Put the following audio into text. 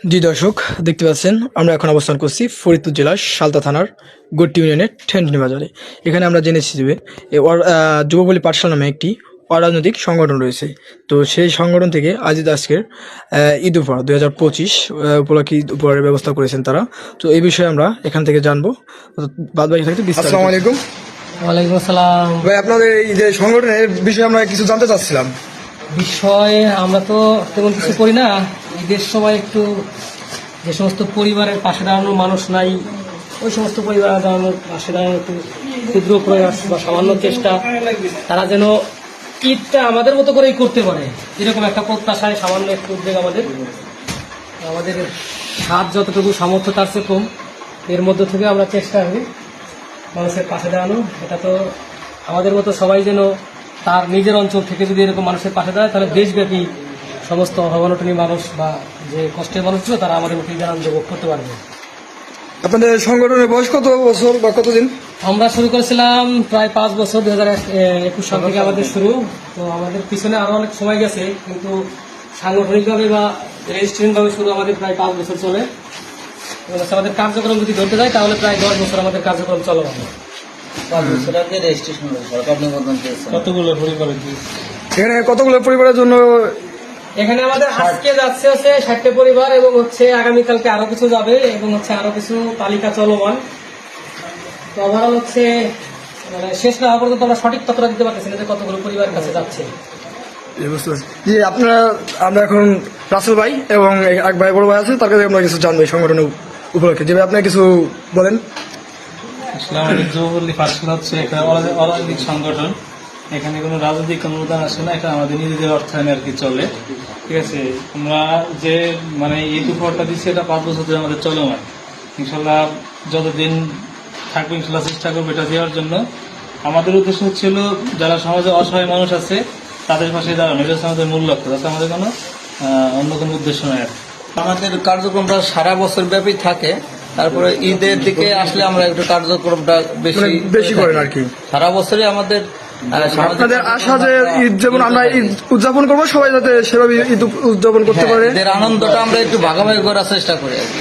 জি দর্শক, দেখতে পাচ্ছেন আমরা এখন অবস্থান করছি ফরিদপুর জেলার সালতা থানার গট্টি ইউনিয়নের ঠেনটনি বাজারে। এখানে আমরা জেনেছি যে যুবপল্লী পাঠশালা নামে একটি অরাজনৈতিক সংগঠন রয়েছে। তো সেই সংগঠন থেকে আজকের ঈদ উপহার 2025 উপলক্ষে ঈদ উপহারের ব্যবস্থা করেছেন তারা। তো এই বিষয়ে আমরা এখান থেকে জানবো। বাদ বাকি থাকতে আসসালামু আলাইকুম। ওয়ালাইকুম আসসালাম। ভাই, আপনাদের এই যে সংগঠনের বিষয়ে আমরা কিছু জানতে চাচ্ছিলাম। বিষয়ে আমরা তো তেমন কিছু করি না। ঈদের সময় একটু যে সমস্ত পরিবারের পাশে দাঁড়ানোর মানুষ নাই, ওই সমস্ত পরিবার দাঁড়ানোর পাশে দাঁড়ানোর একটু ক্ষুদ্র প্রয়াস বা সামান্য চেষ্টা, তারা যেন ঈদটা আমাদের মতো করেই করতে পারে, এরকম একটা প্রত্যাশায় সামান্য একটু উদ্যোগ আমাদের সাত যতটুকু সামর্থ্য তার চেয়ে কম, এর মধ্য থেকে আমরা চেষ্টা করি মানুষের পাশে দাঁড়ানো। এটা তো আমাদের মতো সবাই যেন তার নিজের অঞ্চল থেকে যদি এরকম মানুষের পাশে দাঁড়ায়, তাহলে দেশব্যাপী সমস্ত অভাবনটনী মানুষ বা যে কষ্টের মানুষ ছিল তারা আমাদের মতো ঈদের আনন্দ ভোগ করতে পারবে। আপনাদের সংগঠনের বয়স কত বছর বা কতদিন? আমরা শুরু করেছিলাম প্রায় 5 বছর, 2021 সাল থেকে আমাদের শুরু। তো আমাদের পিছনে আরো অনেক সময় গেছে, কিন্তু সাংগঠনিকভাবে বা রেজিস্ট্রেশনভাবে শুরু আমাদের প্রায় 5 বছর চলে। আমাদের কার্যক্রম যদি ধরতে যায় তাহলে প্রায় 10 বছর আমাদের কার্যক্রম চলমান। 5 বছর আগে রেজিস্ট্রেশন সরকার নিবন্ধন পেয়েছে। কতগুলো পরিবারের এখানে কতগুলো পরিবারের জন্য? এখানে আমাদের আজকে যাচ্ছে 60টা পরিবার, এবং আগামীকালকে আরো কিছু যাবে, এবং আরো কিছু তালিকা চলমান। তো ওভারঅল মানে শেষ না হওয়া পর্যন্ত আমরা সঠিক তথ্যটা দিতে পারতেছি না যে কতগুলো পরিবারের কাছে যাচ্ছে। জি, আমরা এখন রাসেল ভাই এবং এক ভাই বড় ভাই আছে, তার কাছে আমরা কিছু জানবো এই সংগঠনের উপলক্ষে। যে ভাই, আপনি কিছু বলেন। আমাদের যুবপল্লী পাঠশালা হচ্ছে একটা অরাজনৈতিক সংগঠন। এখানে কোনো রাজনৈতিক অনুদান আসে না, এটা আমাদের নিজেদের অর্থায়নে আর কি চলে। ঠিক আছে, আমরা যে মানে ঈদ উপহারটা দিচ্ছি এটা 5 বছর ধরে আমাদের চলমান। ইনশাল্লাহ যতদিন থাকবে ইনশাল্লাহ চেষ্টা করবো এটা দেওয়ার জন্য। আমাদের উদ্দেশ্য হচ্ছিল যারা সমাজে অসহায় মানুষ আছে তাদের পাশে দাঁড়ানো, এটা হচ্ছে আমাদের মূল লক্ষ্য। তাতে আমাদের কোনো অন্য কোনো উদ্দেশ্য নয়। আমাদের কার্যক্রমটা সারা বছর ব্যাপী থাকে, তারপরে ঈদের দিকে আসলে আমরা একটু কার্যক্রমটা বেশি করেন আর কি। সারা বছরই আমাদের আপনাদের আশা যে ঈদ যেমন আমরা ঈদ উদযাপন করবো, সবাই যাতে সেভাবে ঈদ উদযাপন করতে পারে, এদের আনন্দটা আমরা একটু ভাগাভাগি করার চেষ্টা করি আর কি।